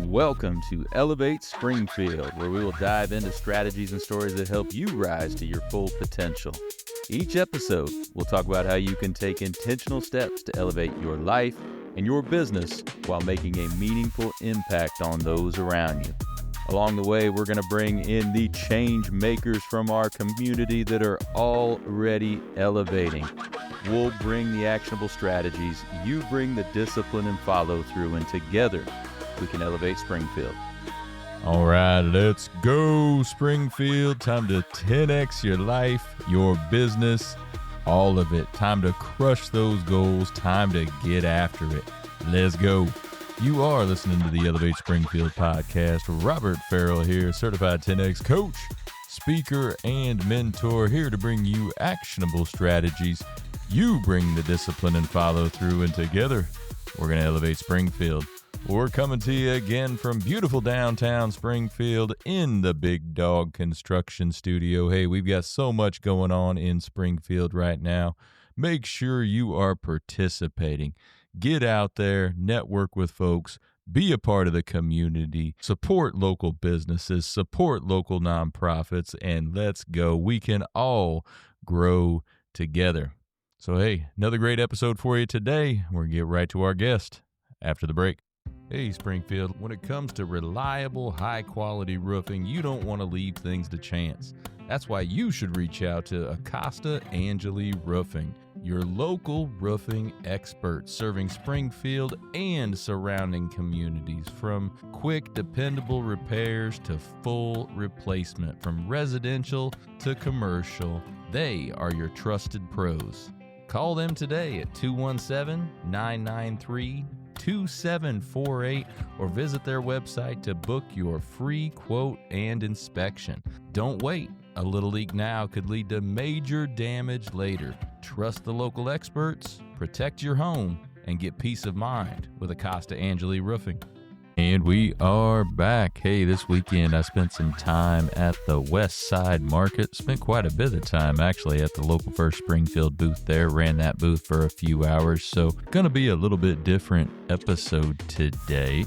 Welcome to Elevate Springfield, where we will dive into strategies and stories that help you rise to your full potential. Each episode, we'll talk about how you can take intentional steps to elevate your life and your business while making a meaningful impact on those around you. Along the way, we're going to bring in the change makers from our community that are already elevating. We'll bring the actionable strategies, you bring the discipline and follow through, and together we can elevate Springfield. All right, let's go, Springfield. Time to 10x your life, your business, all of it. Time to crush those goals. Time to get after it. Let's go. You are listening to the Elevate Springfield podcast. Robert Farrell here, certified 10X coach, speaker, and mentor, here to bring you actionable strategies. You bring the discipline and follow through, and together we're going to elevate Springfield. We're coming to you again from beautiful downtown Springfield in the Big Dog Construction Studio. Hey, we've got so much going on in Springfield right now. Make sure you are participating. Get out there, network with folks, be a part of the community, support local businesses, support local nonprofits, and let's go. We can all grow together. So, hey, another great episode for you today. We're going to get right to our guest after the break. Hey, Springfield, when it comes to reliable, high-quality roofing, you don't want to leave things to chance. That's why you should reach out to Acosta Angeli Roofing, your local roofing experts serving Springfield and surrounding communities. From quick, dependable repairs to full replacement, from residential to commercial, they are your trusted pros. Call them today at 217-993-2748 or visit their website to book your free quote and inspection. Don't wait. A little leak now could lead to major damage later. Trust the local experts, protect your home, and get peace of mind with Acosta Angeli Roofing. And we are back. Hey, this weekend I spent some time at the Westside Market. Spent quite a bit of time actually at the Local First Springfield booth there. Ran that booth for a few hours. So gonna be a little bit different episode today.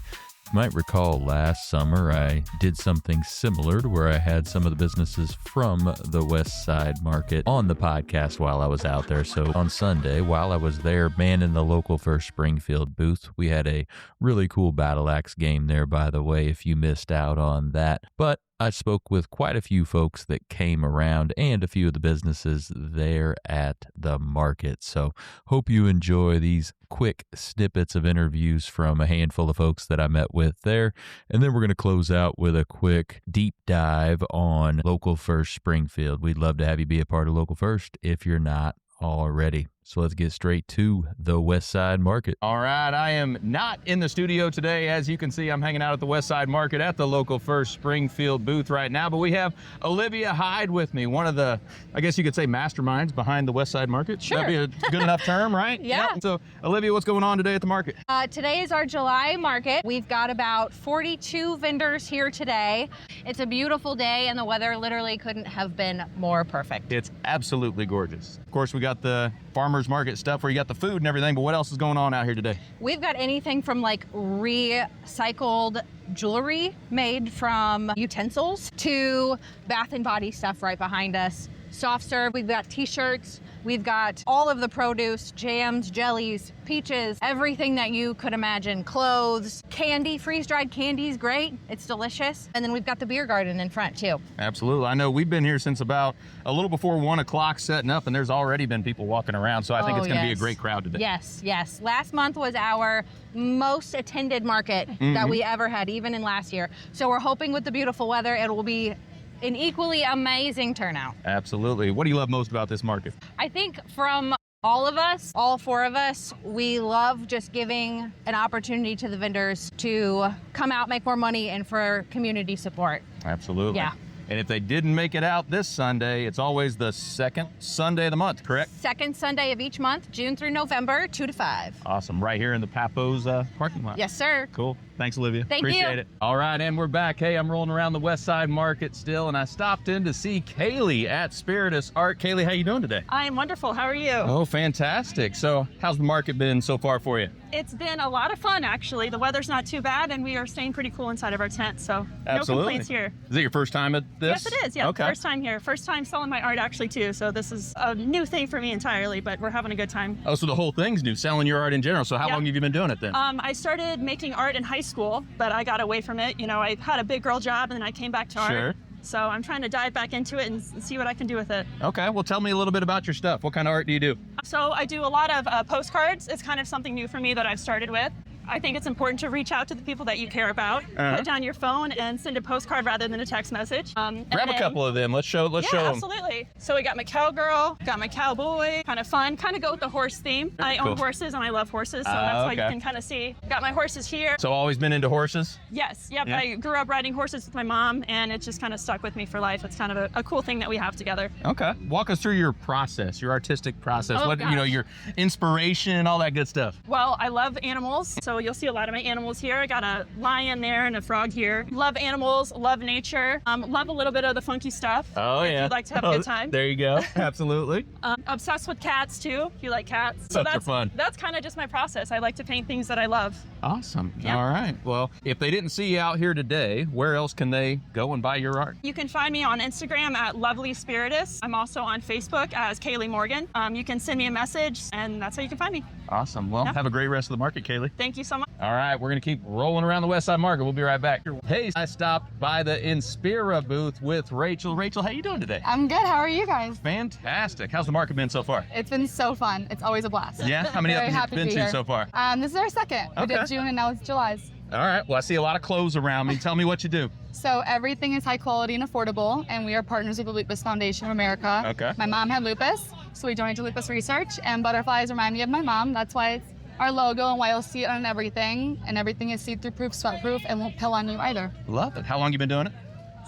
You might recall last summer I did something similar to where I had some of the businesses from the Westside Market on the podcast while I was out there. So on Sunday, while I was there manning the Local First Springfield booth, we had a really cool battle axe game there, by the way, if you missed out on that. But I spoke with quite a few folks that came around and a few of the businesses there at the market. So hope you enjoy these quick snippets of interviews from a handful of folks that I met with there. And then we're going to close out with a quick deep dive on Local First Springfield. We'd love to have you be a part of Local First if you're not already. So let's get straight to the Westside Market. All right, I am not in the studio today. As you can see, I'm hanging out at the Westside Market at the Local First Springfield booth right now, but we have Olivia Hyde with me, one of the, I guess you could say, masterminds behind the Westside Market. Sure. That'd be a good enough term, right? Yeah. Yep. So, Olivia, what's going on today at the market? Today is our July market. We've got about 42 vendors here today. It's a beautiful day and the weather literally couldn't have been more perfect. It's absolutely gorgeous. Of course, we got the farmers market stuff where you got the food and everything, but what else is going on out here today? We've got anything from like recycled jewelry made from utensils to bath and body stuff right behind us. Soft serve, we've got t-shirts, we've got all of the produce, jams, jellies, peaches, everything that you could imagine, clothes, candy, freeze-dried candy is great, it's delicious. And then we've got the beer garden in front too. Absolutely. I know we've been here since about a little before 1 o'clock setting up, and there's already been people walking around, so I think it's going to be a great crowd today. Yes, yes. Last month was our most attended market that we ever had, even in last year. So we're hoping with the beautiful weather, it will be an equally amazing turnout. Absolutely. What do you love most about this market? I think from all of us, all four of us, we love just giving an opportunity to the vendors to come out, make more money, and for community support. Absolutely. Yeah. And if they didn't make it out this Sunday, it's always the second Sunday of the month, correct? Second Sunday of each month, June through November, 2 to 5. Awesome. Right here in the Papo's parking lot. Yes, sir. Cool. Thanks, Olivia. Thank Appreciate you. it. All right, and we're back. Hey, I'm rolling around the Westside Market still, and I stopped in to see Kaylee at Spiritus Art. Kaylee, how you doing today? I am wonderful. How are you? Oh, fantastic. So how's the market been so far for you? It's been a lot of fun, actually. The weather's not too bad, and we are staying pretty cool inside of our tent, so no complaints here. Is it your first time at this? Yes, it is. Yeah, Okay. first time here. First time selling my art, actually, too. So this is a new thing for me entirely, but we're having a good time. Oh, so the whole thing's new, selling your art in general. So how Yeah. long have you been doing it then? I started making art in high school, but I got away from it. You know, I had a big girl job, and then I came back to Sure. art. So I'm trying to dive back into it and see what I can do with it. Okay, well, tell me a little bit about your stuff. What kind of art do you do? So I do a lot of postcards. It's kind of something new for me that I've started with. I think it's important to reach out to the people that you care about. Put down your phone and send a postcard rather than a text message. Grab a couple of them. Let's show them. Absolutely. So we got my cowgirl, got my cowboy, kind of fun, kind of go with the horse theme. I Cool. own horses and I love horses, so that's why okay. you can kind of see. Got my horses here. So always been into horses? Yes, yep. Yeah. I grew up riding horses with my mom, and it just kind of stuck with me for life. It's kind of a cool thing that we have together. Okay. Walk us through your process, your artistic process. Oh, What, gosh. your inspiration, all that good stuff. Well, I love animals, so you'll see a lot of my animals here. I got a lion there and a frog here. Love animals, love nature, love a little bit of the funky stuff. Oh, if yeah. you'd like to have a good time. There you go. Absolutely. Obsessed with cats too, if you like cats. Pets are fun. That's kind of just my process. I like to paint things that I love. Awesome. Yeah. All right. Well, if they didn't see you out here today, where else can they go and buy your art? You can find me on Instagram at Lovely Spiritus. I'm also on Facebook as Kaylee Morgan. You can send me a message, and that's how you can find me. Awesome. Well, Yeah. have a great rest of the market, Kaylee. Thank you so much. All right, we're going to keep rolling around the Westside Market. We'll be right back. Hey, I stopped by the Inspira booth with Rachel. Rachel, how you doing today? I'm good. How are you guys? Fantastic. How's the market been so far? It's been so fun. It's always a blast. Yeah? How many Very of you have happy been be to here. so far? This is our second. We Okay. did June and now it's July's. All right. Well, I see a lot of clothes around me. Tell me what you do. So everything is high quality and affordable, and we are partners with the Lupus Foundation of America. Okay. My mom had lupus, so we donate to lupus research, and butterflies remind me of my mom. That's why it's our logo and why you'll see it on everything, and everything is see-through proof, sweat proof, and won't pill on you either. Love it. How long you been doing it?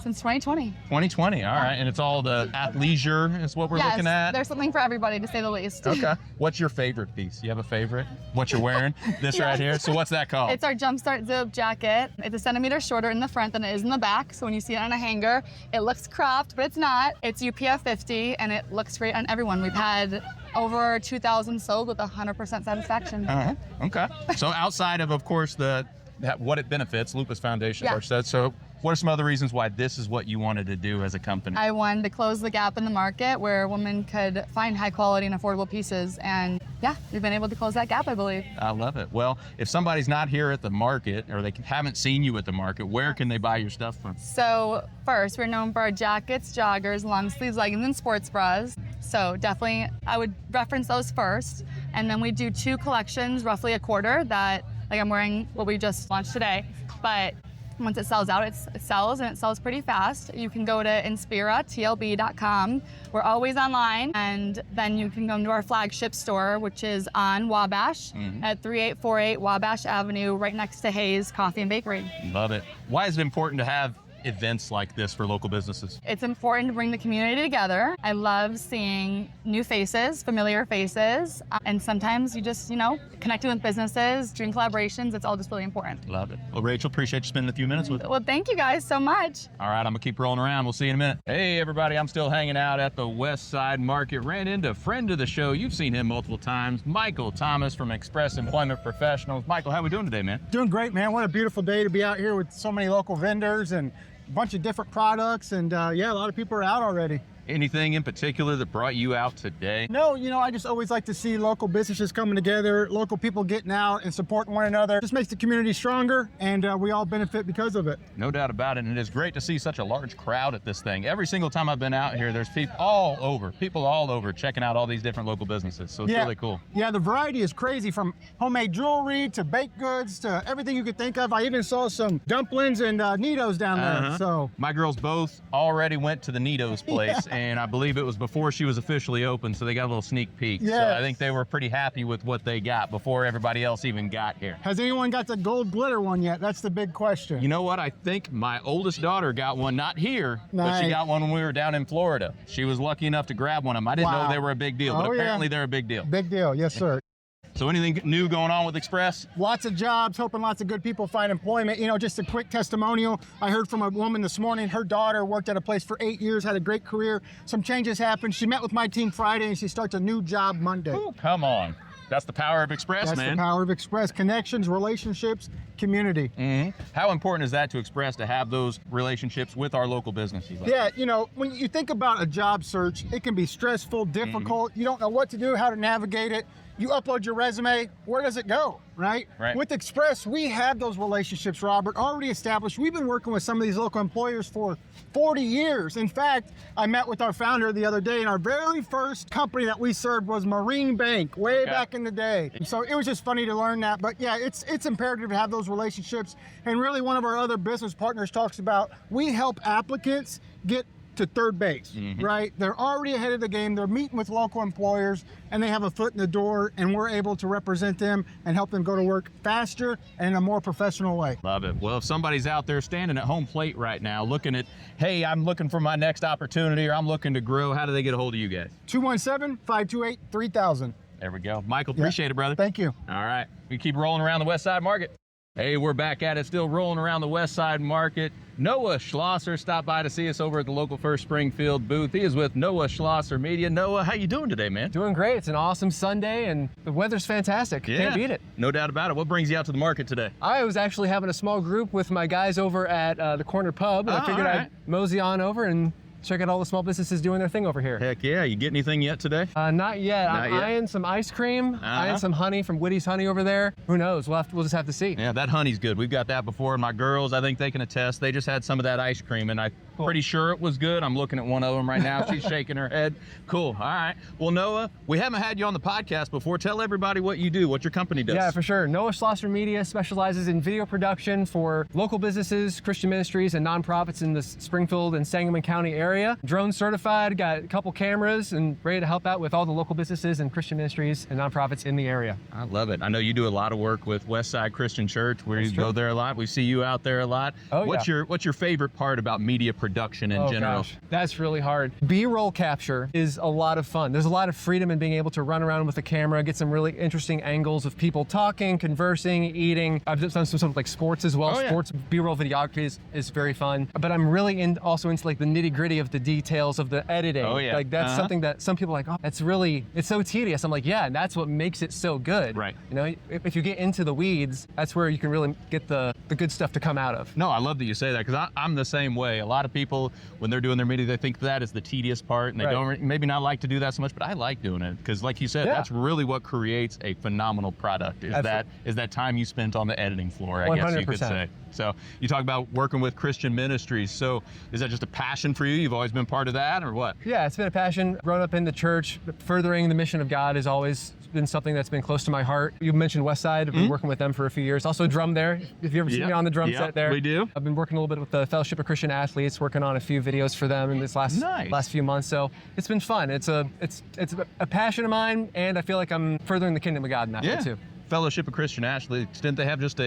Since 2020. 2020. All right. And it's all the athleisure is what we're yes, looking at. there's something for everybody, to say the least. Okay. What's your favorite piece? You have a favorite? What you're wearing? This right here. So what's that called? It's our Jumpstart Zip jacket. It's a centimeter shorter in the front than it is in the back. So when you see it on a hanger, it looks cropped, but it's not. It's UPF 50, and it looks great on everyone. We've had over 2,000 sold with 100% satisfaction. All right. Okay. So outside of course, what it benefits, Lupus Foundation, Yeah. of course, said. So what are some other reasons why this is what you wanted to do as a company? I wanted to close the gap in the market where women could find high quality and affordable pieces. And yeah, we've been able to close that gap, I believe. I love it. Well, if somebody's not here at the market or they haven't seen you at the market, where can they buy your stuff from? So first, we're known for our jackets, joggers, long sleeves, leggings, and sports bras. So definitely, I would reference those first. And then we do 2 collections, roughly a quarter, that, like I'm wearing what we just launched today. But once it sells out, it sells, and it sells pretty fast. You can go to inspiratlb.com. We're always online, and then you can go to our flagship store, which is on Wabash at 3848 Wabash Avenue, right next to Hayes Coffee and Bakery. Love it. Why is it important to have events like this for local businesses? It's important to bring the community together. I love seeing new faces, familiar faces, and sometimes you just, connecting with businesses, doing collaborations, it's all just really important. Love it. Well, Rachel, appreciate you spending a few minutes with us. Well, thank you guys so much. All right, I'm gonna keep rolling around. We'll see you in a minute. Hey, everybody, I'm still hanging out at the Westside Market. Ran into a friend of the show. You've seen him multiple times, Michael Thomas from Express Employment Professionals. Michael, how we doing today, man? Doing great, man. What a beautiful day to be out here with so many local vendors and a bunch of different products. And yeah, a lot of people are out already. Anything in particular that brought you out today? No, I just always like to see local businesses coming together, local people getting out and supporting one another. Just makes the community stronger, and we all benefit because of it. No doubt about it, and it is great to see such a large crowd at this thing. Every single time I've been out here, there's people all over checking out all these different local businesses, so it's really cool. Yeah, the variety is crazy, from homemade jewelry to baked goods to everything you could think of. I even saw some dumplings and Nitos down there. So my girls both already went to the Nitos place, and I believe it was before she was officially open, so they got a little sneak peek. Yes. So I think they were pretty happy with what they got before everybody else even got here. has anyone got the gold glitter one yet? That's the big question. You know what? I think my oldest daughter got one, not here, but she Nice. got one when we were down in Florida. She was lucky enough to grab one of them. I didn't know Wow. they were a big deal, but Oh, yeah. apparently they're a big deal. Big deal, yes, sir. So anything new going on with Express? Lots of jobs, hoping lots of good people find employment. You know, just a quick testimonial. I heard from a woman this morning, her daughter worked at a place for 8 years, had a great career. Some changes happened. She met with my team Friday and she starts a new job Monday. Ooh, come on. That's the power of Express, That's man. the power of Express. Connections, relationships, community. Mm-hmm. How important is that to Express to have those relationships with our local businesses? Yeah, you know, when you think about a job search, it can be stressful, difficult. You don't know what to do, how to navigate it. You upload your resume, where does it go, right? With Express, we have those relationships, Robert, already established. We've been working with some of these local employers for 40 years. In fact, I met with our founder the other day, and our very first company that we served was Marine Bank, way back in the day. So it was just funny to learn that. But yeah, it's imperative to have those relationships. And really, one of our other business partners talks about, we help applicants get to third base, right? They're already ahead of the game. They're meeting with local employers and they have a foot in the door, and we're able to represent them and help them go to work faster and in a more professional way. Love it. Well, if somebody's out there standing at home plate right now looking at, hey, I'm looking for my next opportunity or I'm looking to grow, how do they get a hold of you guys? 217-528-3000. There we go. Michael, appreciate it, brother. Thank you. All right. We keep rolling around the Westside Market. Hey, we're back at it, still rolling around the Westside Market. Noah Schlosser stopped by to see us over at the Local First Springfield booth. He is with Noah Schlosser Media. Noah, how you doing today, man? Doing great. It's an awesome Sunday, and the weather's fantastic. Yeah. Can't beat it. No doubt about it. What brings you out to the market today? I was actually having a small group with my guys over at the Corner Pub, and I figured I'd mosey on over and check out all the small businesses doing their thing over here. Heck yeah. You get anything yet today? Not yet. I'm eyeing some ice cream, eyeing some honey from Woody's Honey over there. Who knows? We'll just have to see. Yeah, that honey's good. We've got that before. And my girls, I think they can attest. They just had some of that ice cream, and I'm pretty sure it was good. I'm looking at one of them right now. She's shaking her head. Cool. All right. Well, Noah, we haven't had you on the podcast before. Tell everybody what you do, what your company does. Yeah, for sure. Noah Schlosser Media specializes in video production for local businesses, Christian ministries, and nonprofits in the Springfield and Sangamon County area. Drone certified, got a couple cameras, and ready to help out with all the local businesses and Christian ministries and nonprofits in the area. I love it. I know you do a lot of work with Westside Christian Church, where you go there a lot. We see you out there a lot. What's your favorite part about media production in general? Gosh, that's really hard. B-roll capture is a lot of fun. There's a lot of freedom in being able to run around with a camera, get some really interesting angles of people talking, conversing, eating. I've done some sort of like sports as well. Sports B-roll videography is very fun. But I'm really also into like the nitty-gritty of the details of the editing. Like that's something that some people are like, oh, it's so tedious. I'm like, yeah, and that's what makes it so good. Right. You know, if you get into the weeds, that's where you can really get the good stuff to come out of. No, I love that you say that, because I'm the same way. A lot of people, when they're doing their media, they think that is the tedious part, and they don't maybe not like to do that so much, but I like doing it, because like you said, that's really what creates a phenomenal product, is that time you spent on the editing floor, I 100%. guess you could say. So you talk about working with Christian ministries. So is that just a passion for you? You've always been part of that, or what? Yeah, it's been a passion. Growing up in the church, furthering the mission of God has always been something that's been close to my heart. You mentioned Westside. I've been working with them for a few years. Also drum there. If you ever seen me on the drum set there. We do. I've been working a little bit with the Fellowship of Christian Athletes, working on a few videos for them in this last few months. So it's been fun. It's a passion of mine, and I feel like I'm furthering the kingdom of God in that way too. Fellowship of Christian Athletes, didn't they have just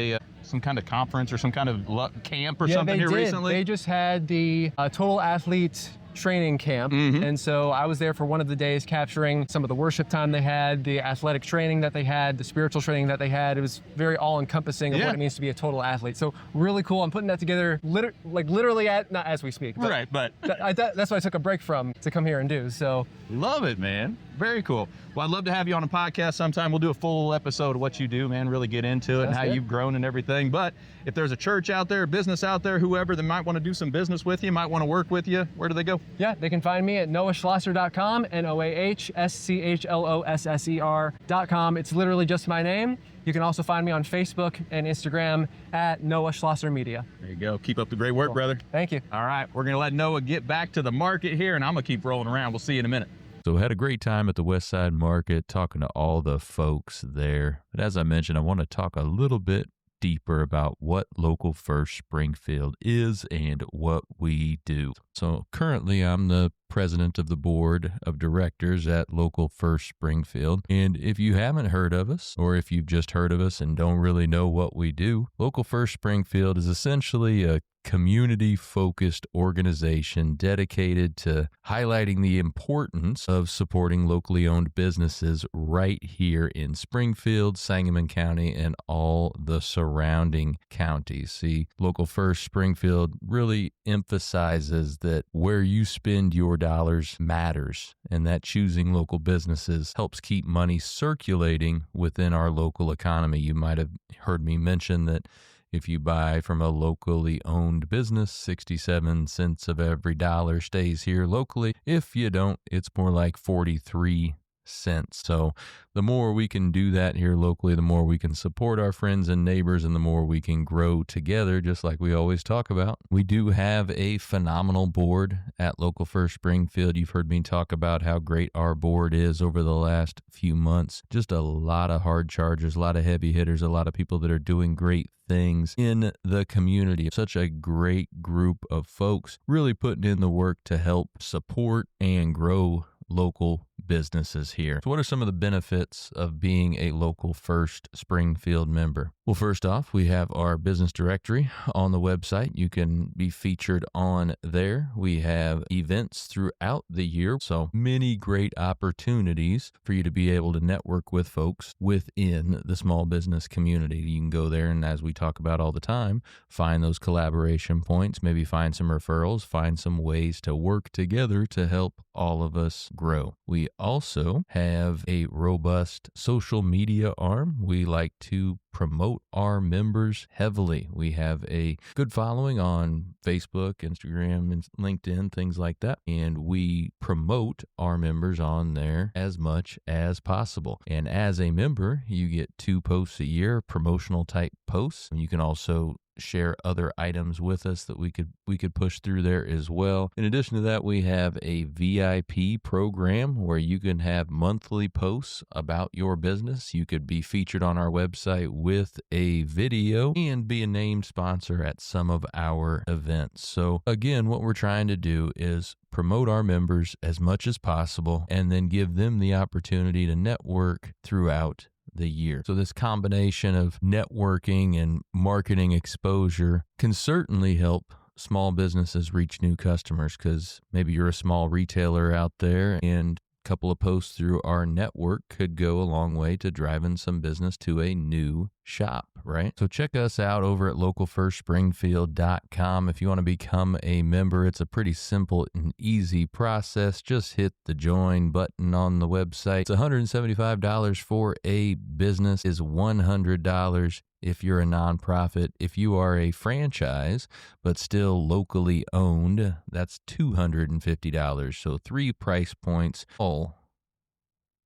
some kind of conference or some kind of camp or something here recently? They just had the Total Athlete training camp, and so I was there for one of the days, capturing some of the worship time they had, the athletic training that they had, the spiritual training that they had. It was very all-encompassing of what it means to be a total athlete. So really cool. I'm putting that together literally not as we speak, but that's what I took a break from to come here and do. So love it, man. Very cool. Well, I'd love to have you on a podcast sometime. We'll do a full episode of what you do, man, really get into it and how you've grown and everything. But if there's a church out there, business out there, whoever that might want to do some business with you, might want to work with you, where do they go? Yeah, they can find me at noahschlosser.com, NOAHSCHLOSSER.com. It's literally just my name. You can also find me on Facebook and Instagram at Noah Schlosser Media. There you go. Keep up the great work, brother. Thank you. All right, we're going to let Noah get back to the market here, and I'm going to keep rolling around. We'll see you in a minute. So had a great time at the Westside Market talking to all the folks there. But as I mentioned, I want to talk a little bit deeper about what Local First Springfield is and what we do. So currently I'm the president of the board of directors at Local First Springfield. And if you haven't heard of us, or if you've just heard of us and don't really know what we do, Local First Springfield is essentially a community-focused organization dedicated to highlighting the importance of supporting locally owned businesses right here in Springfield, Sangamon County, and all the surrounding counties. See, Local First Springfield really emphasizes that where you spend your dollars matters, and that choosing local businesses helps keep money circulating within our local economy. You might have heard me mention that if you buy from a locally owned business, 67 cents of every dollar stays here locally. If you don't, it's more like 43 cents. So the more we can do that here locally, the more we can support our friends and neighbors, and the more we can grow together, just like we always talk about. We do have a phenomenal board at Local First Springfield. You've heard me talk about how great our board is over the last few months. Just a lot of hard chargers, a lot of heavy hitters, a lot of people that are doing great things in the community. Such a great group of folks really putting in the work to help support and grow local businesses here. So what are some of the benefits of being a Local First Springfield member? Well, first off, we have our business directory on the website. You can be featured on there. We have events throughout the year, so many great opportunities for you to be able to network with folks within the small business community. You can go there and, as we talk about all the time, find those collaboration points, maybe find some referrals, find some ways to work together to help all of us grow. We also have a robust social media arm. We like to promote our members heavily. We have a good following on Facebook, Instagram, and LinkedIn, things like that. And we promote our members on there as much as possible. And as a member, you get 2 posts a year, promotional type posts. You can also share other items with us that we could push through there as well. In addition to that, we have a VIP program where you can have monthly posts about your business. You could be featured on our website with a video and be a named sponsor at some of our events. So again, what we're trying to do is promote our members as much as possible and then give them the opportunity to network throughout the year. So this combination of networking and marketing exposure can certainly help small businesses reach new customers, because maybe you're a small retailer out there and a couple of posts through our network could go a long way to driving some business to a new shop, right? So check us out over at localfirstspringfield.com. If you want to become a member, it's a pretty simple and easy process. Just hit the join button on the website. It's $175 for a business, is $100 if you're a nonprofit. If you are a franchise, but still locally owned, that's $250. So 3 price points, all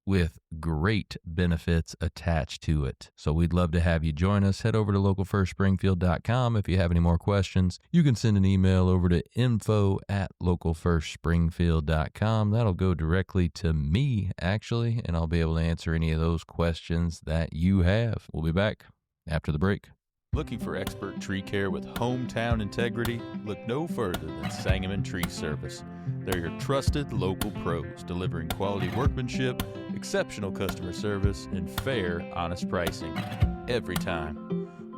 with great benefits attached to it. So we'd love to have you join us. Head over to localfirstspringfield.com. If you have any more questions, you can send an email over to info@localfirstspringfield.com. That'll go directly to me, actually, and I'll be able to answer any of those questions that you have. We'll be back after the break. Looking for expert tree care with hometown integrity? Look no further than Sangamon Tree Service. They're your trusted local pros, delivering quality workmanship, exceptional customer service, and fair, honest pricing every time.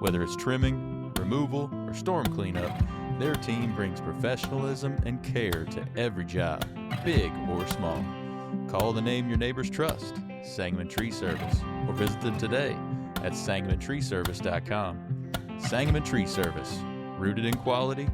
Whether it's trimming, removal, or storm cleanup, their team brings professionalism and care to every job, big or small. Call the name your neighbors trust, Sangamon Tree Service, or visit them today at sangamontreeservice.com. Sangamon Tree Service, rooted in quality,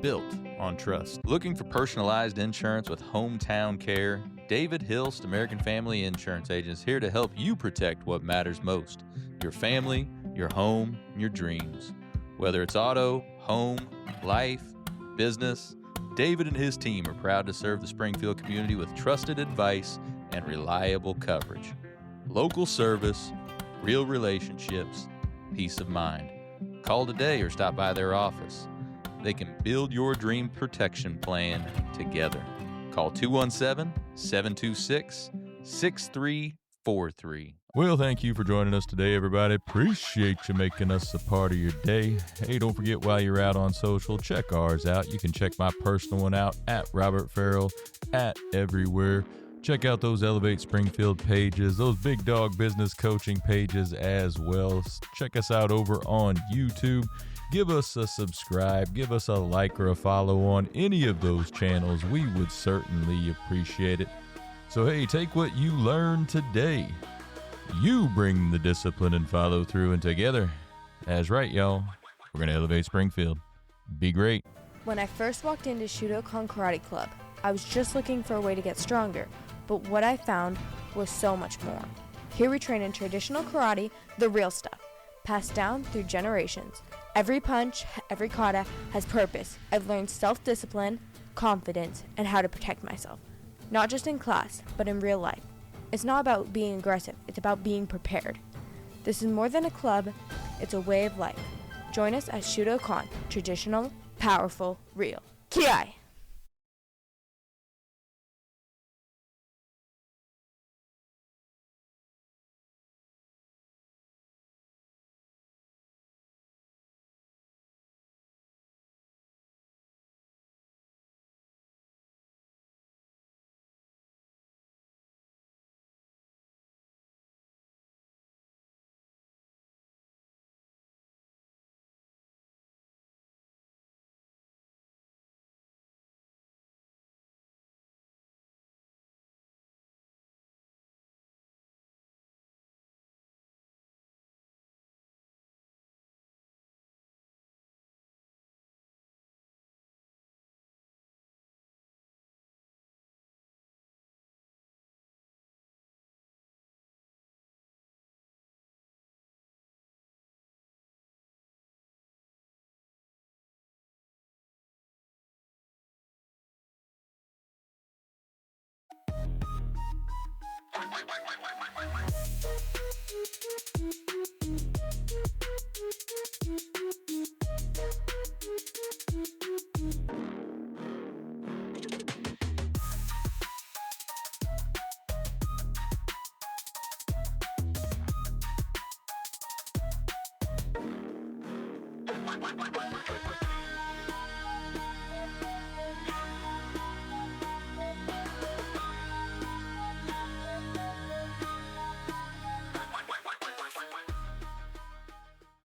built on trust. Looking for personalized insurance with hometown care? David Hilst American Family Insurance Agents here to help you protect what matters most: your family, your home, and your dreams. Whether it's auto, home, life, business, David and his team are proud to serve the Springfield community with trusted advice and reliable coverage. Local service, real relationships, peace of mind. Call today or stop by their office. They can build your dream protection plan together. Call 217-726-6343 Well, thank you for joining us today, everybody. Appreciate you making us a part of your day. Hey, don't forget, while you're out on social, check ours out. You can check my personal one out at Robert Farrell at everywhere. Check out those Elevate Springfield pages, those Big Dog Business Coaching pages as well. Check us out over on YouTube. Give us a subscribe, give us a like or a follow on any of those channels. We would certainly appreciate it. So hey, take what you learned today. You bring the discipline and follow through, and together, that's right, y'all, we're going to elevate Springfield. Be great. When I first walked into Shudokan Karate Club, I was just looking for a way to get stronger, but what I found was so much more. Here we train in traditional karate, the real stuff, passed down through generations. Every punch, every kata has purpose. I've learned self-discipline, confidence, and how to protect myself. Not just in class, but in real life. It's not about being aggressive, it's about being prepared. This is more than a club, it's a way of life. Join us at Shudokan, traditional, powerful, real. Ki-ai!